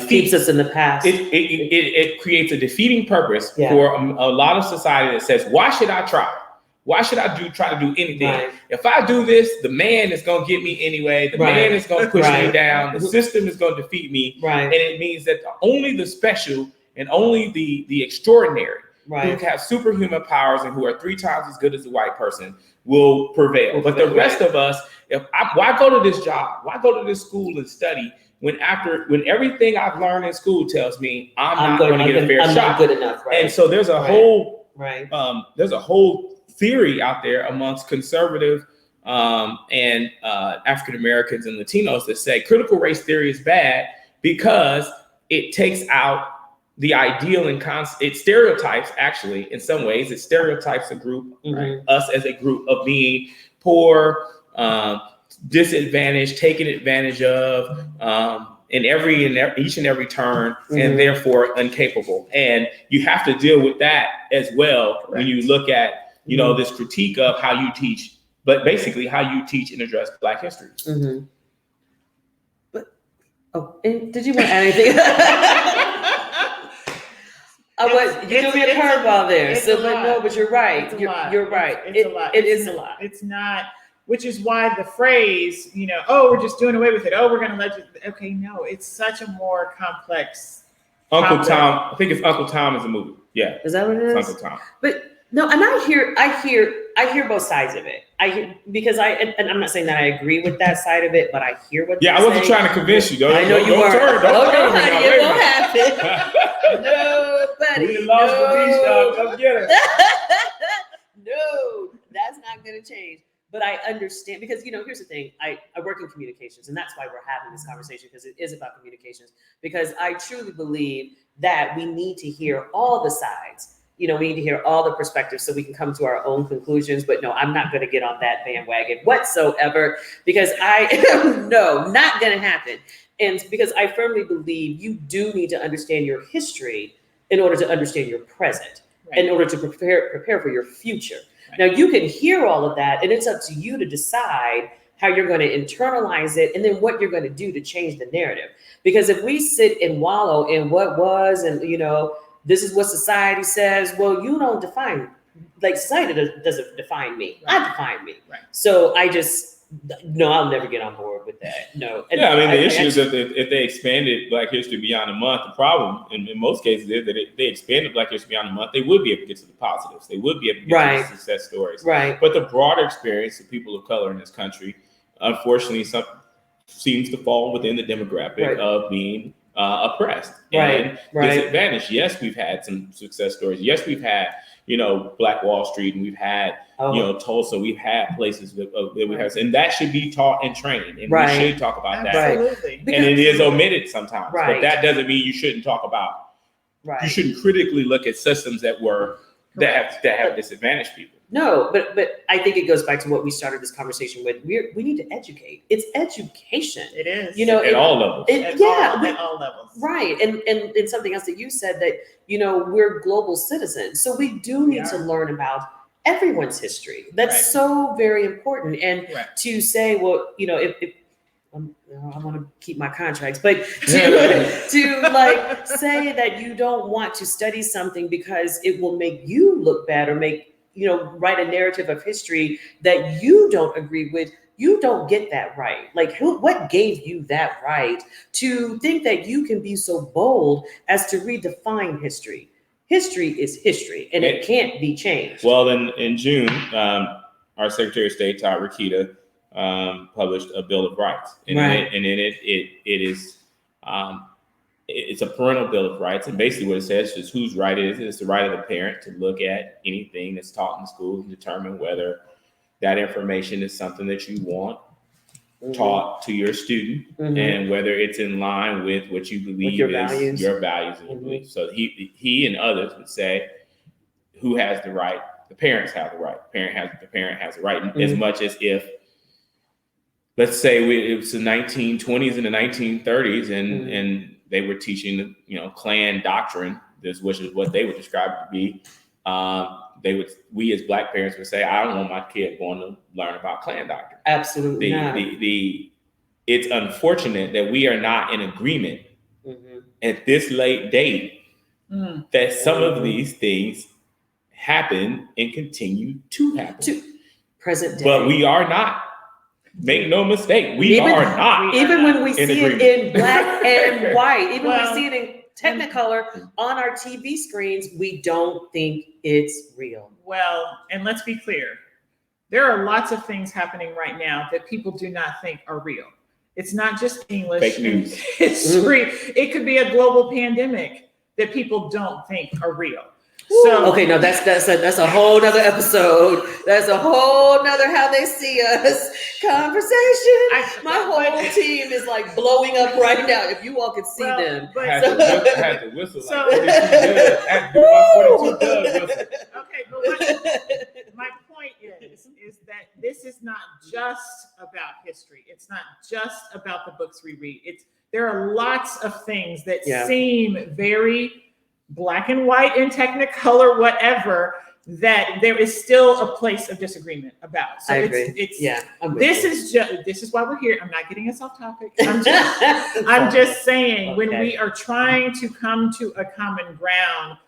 keeps us in the past. It creates a defeating purpose for a lot of society that says, why should I try? Why should I try to do anything? Right. If I do this, the man is going to get me anyway. The man is going to push me down. The system is going to defeat me. Right. And it means that only the special and only the extraordinary who have superhuman powers and who are 3 times as good as a white person will prevail. But the rest of us, why go to this job? Why go to this school and study when everything I've learned in school tells me I'm not going to get a fair shot? I'm not good enough. Right. And so there's a whole theory out there amongst conservative and African Americans and Latinos that say critical race theory is bad because it takes out the ideal and it stereotypes, actually, in some ways, it stereotypes a group, us as a group, of being poor, disadvantaged, taken advantage of in each and every turn, and therefore incapable. And you have to deal with that as well when you look at this critique of how you teach, but basically how you teach and address Black history. But and did you want to add anything? You gave me a curveball there. But you're right. You're right. It's a lot. It is a lot. It's not, which is why the phrase, we're just doing away with it. Oh, we're going to let you. Okay, no, it's such a more complex. Uncle Tom. I think it's Uncle Tom is a movie. Yeah. Is that what it is? It's Uncle Tom. But no, and I hear both sides of it. Because I'm not saying that I agree with that side of it, but I hear what. Yeah, I wasn't trying to convince you. I know you weren't. Don't honey, it won't happen. No, buddy. We lost the beach dog. Come get her. No, that's not going to change. But I understand because here's the thing. I work in communications, and that's why we're having this conversation, because it is about communications. Because I truly believe that we need to hear all the sides. We need to hear all the perspectives so we can come to our own conclusions. But no, I'm not going to get on that bandwagon whatsoever, because not going to happen. And because I firmly believe you do need to understand your history in order to understand your present, in order to prepare for your future. Right. Now, you can hear all of that, and it's up to you to decide how you're going to internalize it, and then what you're going to do to change the narrative. Because if we sit and wallow in what was, and this is what society says, well, you don't define, like society doesn't define me. Right. I define me. Right. So I'll never get on board with that. No. And yeah, I mean, the issue is that if they expanded Black History beyond a month, the problem in most cases is that if they expanded Black History beyond a month, they would be able to get to the positives. They would be able to get to the success stories. Right. But the broader experience of people of color in this country, unfortunately, seems to fall within the demographic of being oppressed and disadvantaged. Yes, we've had some success stories. Yes, we've had, Black Wall Street, and we've had, Tulsa. We've had places that we have, and that should be taught and trained, and we should talk about that. Absolutely. And it is omitted sometimes, Right. but that doesn't mean you shouldn't talk about. Right. You shouldn't critically look at systems that have disadvantaged people. No, but I think it goes back to what we started this conversation with. We need to educate. It's education. It is. At all levels. At all levels. Right. And something else that you said, that, we're global citizens. So we do need to learn about everyone's history. That's so very important. And to say, well, if I want to keep my contracts, but to like say that you don't want to study something because it will make you look bad, or write a narrative of history that you don't agree with, you don't get that right. Like, what gave you that right to think that you can be so bold as to redefine history? History is history, and it can't be changed. Well, in June, our Secretary of State, Todd Rokita, published a Bill of Rights, and in it it's a parental Bill of Rights, and basically what it says is whose right it is. It's the right of the parent to look at anything that's taught in school and determine whether that information is something that you want taught to your student, and whether it's in line with what you believe your is your values and your beliefs. So he and others would say, who has the right? The parents have the right. The parent has the right, as much as if, let's say it was the 1920s and the 1930s, and they were teaching, Klan doctrine, which is what they would describe it to be. We as Black parents would say, I don't want my kid going to learn about Klan doctrine. Absolutely not. It's unfortunate that we are not in agreement at this late date that some of these things happen and continue to happen. To present day. But we are not. Make no mistake, we are not. Even when we see agreement. it in black and white, even when we see it in Technicolor on our TV screens, we don't think it's real. Well, and let's be clear. There are lots of things happening right now that people do not think are real. It's not just English. Fake news. History. It could be a global pandemic that people don't think are real. So okay, no, that's a whole nother episode. That's a whole nother how they see us conversation. My whole team is like blowing up right now. If you all could see them. I had to whistle like 42 Doug. Okay, but my point is that this is not just about history. It's not just about the books we read. There are lots of things that seem very black and white in Technicolor, whatever, that there is still a place of disagreement about. So I agree. This is why we're here. I'm not getting us off topic. I'm just saying, when we are trying to come to a common ground,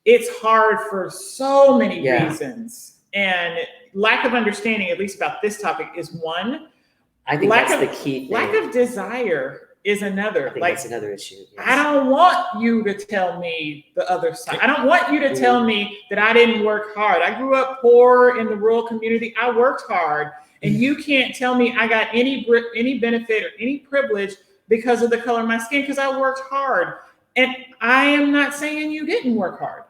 it's hard for so many reasons. And lack of understanding, at least about this topic, is one. I think that's the key thing. Lack of desire is another. I think that's another issue. Yes. I don't want you to tell me the other side. I don't want you to tell me that I didn't work hard. I grew up poor in the rural community. I worked hard, and you can't tell me I got any benefit or any privilege because of the color of my skin, because I worked hard. And I am not saying you didn't work hard.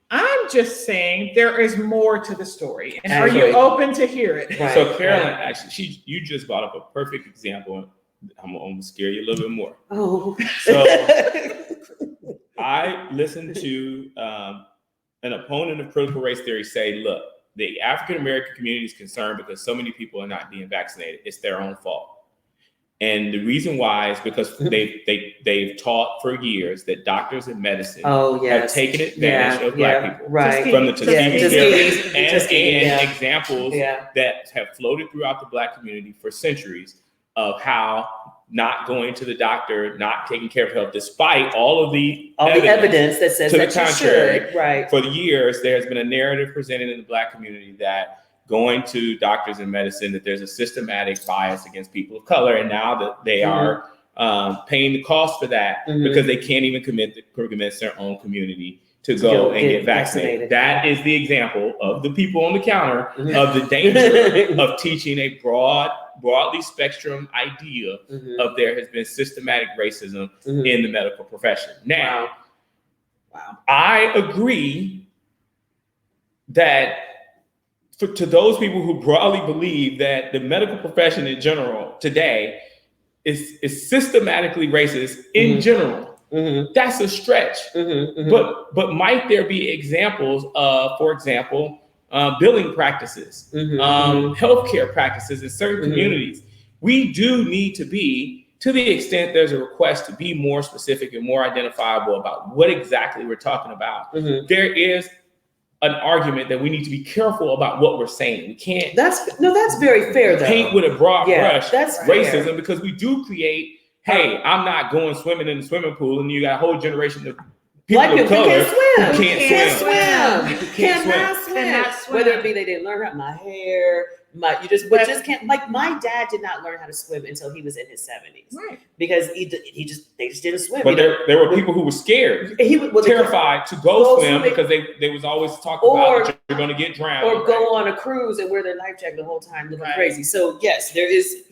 I'm just saying there is more to the story. And are you open to hear it? Right. So Carolyn, actually, you just brought up a perfect example. I'm gonna scare you a little bit more. Oh. So I listened to an opponent of critical race theory say, look, the African American community is concerned because so many people are not being vaccinated. It's their own fault. And the reason why is because they've taught for years that doctors in medicine have taken advantage of Black people. Right. From the Tuskegee and examples that have floated throughout the Black community for centuries of how not going to the doctor, not taking care of health, despite all the evidence that says to that the contrary. You should. Right. For years, there has been a narrative presented in the Black community that going to doctors in medicine, that there's a systematic bias against people of color. And now that they are paying the cost for that because they can't even convince their own community to go and get vaccinated. That is the example of the people on the counter of the danger of teaching a broadly spectrum idea of there has been systematic racism in the medical profession. Now, I agree that to those people who broadly believe that the medical profession in general today is systematically racist in general, that's a stretch. But might there be examples of, for example, billing practices, healthcare practices in certain communities? We do need to be, to the extent there's a request to be more specific and more identifiable about what exactly we're talking about. There is an argument that we need to be careful about what we're saying. We can't. That's very fair though. Paint with a broad brush that's racism fair. Because we do create. Hey, I'm not going swimming in the swimming pool, and you got a whole generation of people of color who can't swim. Cannot swim. Whether it be they didn't learn how my hair, just can't. Like my dad did not learn how to swim until he was in his 70s, right? Because they just didn't swim. But there were people who were scared, terrified to go swim because they was always talking about that you're going to get drowned, or go on a cruise and wear their life jacket the whole time, looking crazy. So yes, there is,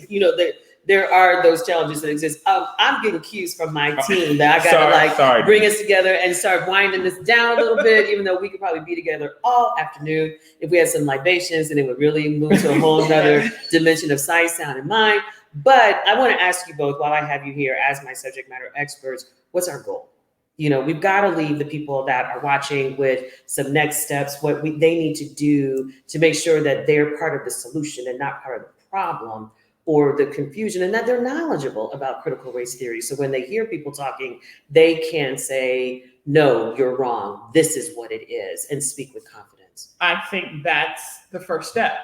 there are those challenges that exist. I'm getting cues from my team that I gotta bring us together and start winding this down a little bit, even though we could probably be together all afternoon. If we had some libations, and it would really move to a whole nother dimension of sight, sound, and mind. But I want to ask you both, while I have you here as my subject matter experts, what's our goal? We've got to leave the people that are watching with some next steps, what they need to do to make sure that they're part of the solution and not part of the problem or the confusion, and that they're knowledgeable about critical race theory. So when they hear people talking, they can say, no, you're wrong. This is what it is, and speak with confidence. I think that's the first step,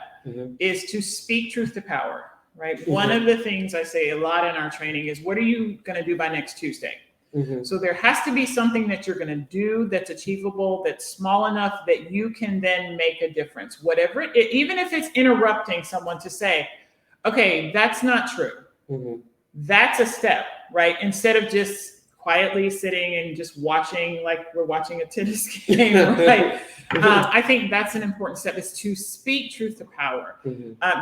is to speak truth to power, right? One of the things I say a lot in our training is, what are you going to do by next Tuesday? So there has to be something that you're going to do that's achievable, that's small enough that you can then make a difference. Whatever even if it's interrupting someone to say, okay, that's not true. That's a step, right? Instead of just quietly sitting and just watching like we're watching a tennis game, right? I think that's an important step, is to speak truth to power.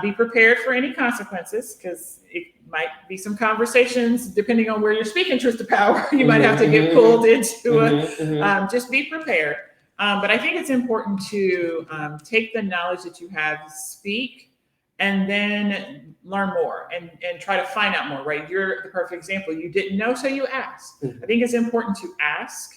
Be prepared for any consequences, because it might be some conversations, depending on where you're speaking truth to power, you might have to get pulled into it. Just be prepared. But I think it's important to take the knowledge that you have, speak, and then learn more and try to find out more, right? You're the perfect example. You didn't know, so you asked. I think it's important to ask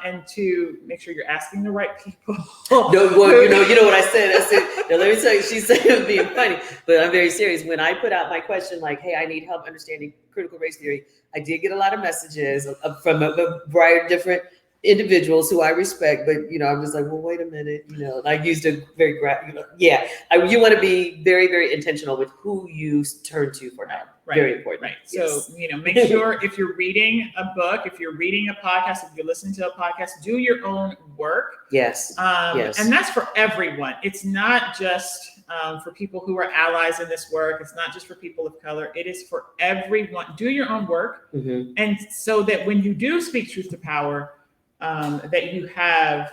and to make sure you're asking the right people. You know what I said? I said, now let me tell you, she said it being funny, but I'm very serious. When I put out my question, like, hey, I need help understanding critical race theory, I did get a lot of messages from a variety of different individuals who I respect, but I'm just like, well, wait a minute, I used a very you want to be very, very intentional with who you turn to for help. Right. Very important. Right. So, make sure if you're reading a book, if you're reading a podcast, if you're listening to a podcast, do your own work. Yes. And that's for everyone. It's not just for people who are allies in this work. It's not just for people of color. It is for everyone. Do your own work. And so that when you do speak truth to power, that you have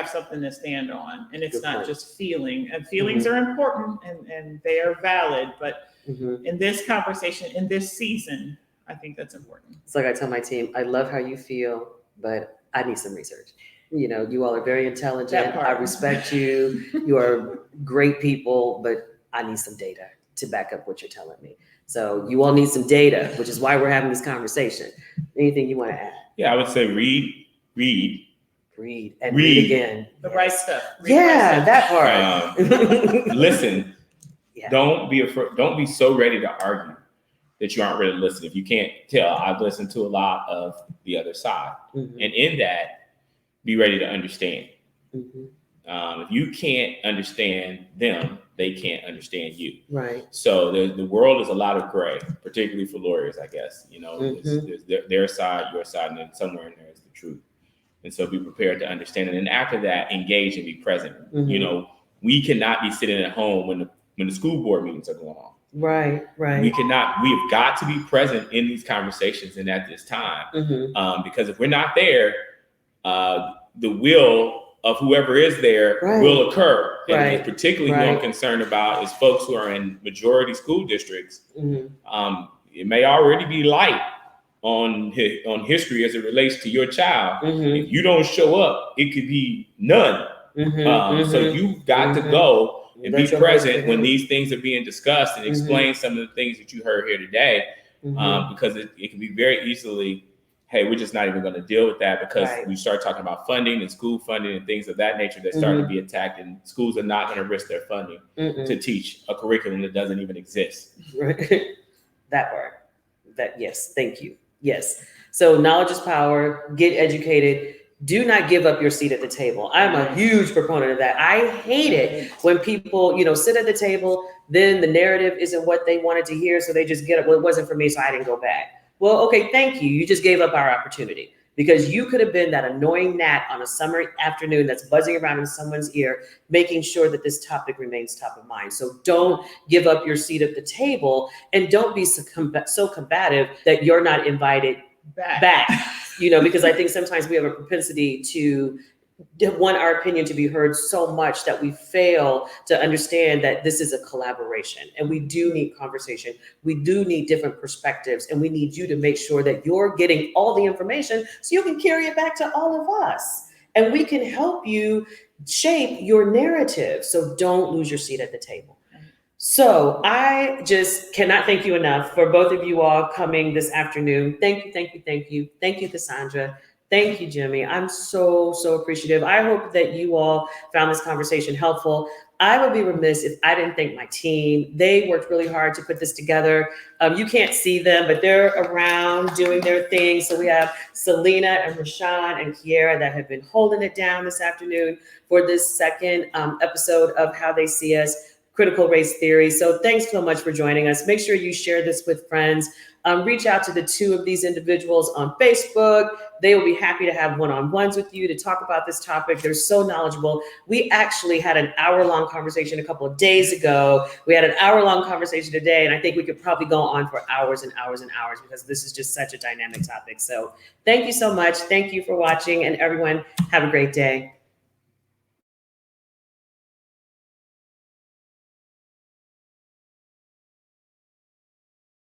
something to stand on, and it's not just feeling. And feelings are important and they are valid, but in this conversation, in this season, I think that's important. It's like I tell my team, I love how you feel, but I need some research. You all are very intelligent. I respect you. You are great people, but I need some data to back up what you're telling me. So you all need some data, which is why we're having this conversation. Anything you want to add? Yeah, I would say read and read again. The right stuff. That part. Listen. Yeah. Don't be afraid. Don't be so ready to argue. that you aren't really listening. If you can't tell, I've listened to a lot of the other side. And in that, be ready to understand. If you can't understand them, they can't understand you. Right. So the world is a lot of gray, particularly for lawyers, I guess. There's their side, your side, and then somewhere in there is the truth. And so be prepared to understand it. And after that, engage and be present. We cannot be sitting at home when the school board meetings are going on. Right. We've got to be present in these conversations and at this time. Because if we're not there, the will of whoever is there will occur. And particularly who I'm concerned about is folks who are in majority school districts. It may already be light on history as it relates to your child. If you don't show up, it could be none. So you've got to go and be present when these things are being discussed and explain some of the things that you heard here today, because it can be very easily, hey, we're just not even going to deal with that because we start talking about funding and school funding and things of that nature that start to be attacked, and schools are not going to risk their funding to teach a curriculum that doesn't even exist. That word. Yes, thank you. Yes. So knowledge is power. Get educated. Do not give up your seat at the table. I'm a huge proponent of that. I hate it when people, sit at the table, then the narrative isn't what they wanted to hear, so they just get up. Well, it wasn't for me, so I didn't go back. Well, okay, thank you. You just gave up our opportunity, because you could have been that annoying gnat on a summer afternoon that's buzzing around in someone's ear, making sure that this topic remains top of mind. So don't give up your seat at the table, and don't be so combative that you're not invited back. Because I think sometimes we have a propensity to want our opinion to be heard so much that we fail to understand that this is a collaboration, and we do need conversation. We do need different perspectives, and we need you to make sure that you're getting all the information so you can carry it back to all of us, and we can help you shape your narrative. So don't lose your seat at the table. So I just cannot thank you enough for both of you all coming this afternoon. Thank you. Thank you, Cassandra. Thank you, Jimmy. I'm so appreciative. I hope that you all found this conversation helpful. I would be remiss if I didn't thank my team. They worked really hard to put this together. You can't see them, but they're around doing their thing. So we have Selena and Rashawn and Kiera that have been holding it down this afternoon for this second episode of How They See Us, Critical Race Theory. So thanks so much for joining us. Make sure you share this with friends. Reach out to the two of these individuals on Facebook. They will be happy to have one-on-ones with you to talk about this topic. They're so knowledgeable. We actually had an hour-long conversation a couple of days ago. We had an hour-long conversation today, and I think we could probably go on for hours and hours and hours, because this is just such a dynamic topic. So thank you so much. Thank you for watching, and everyone have a great day.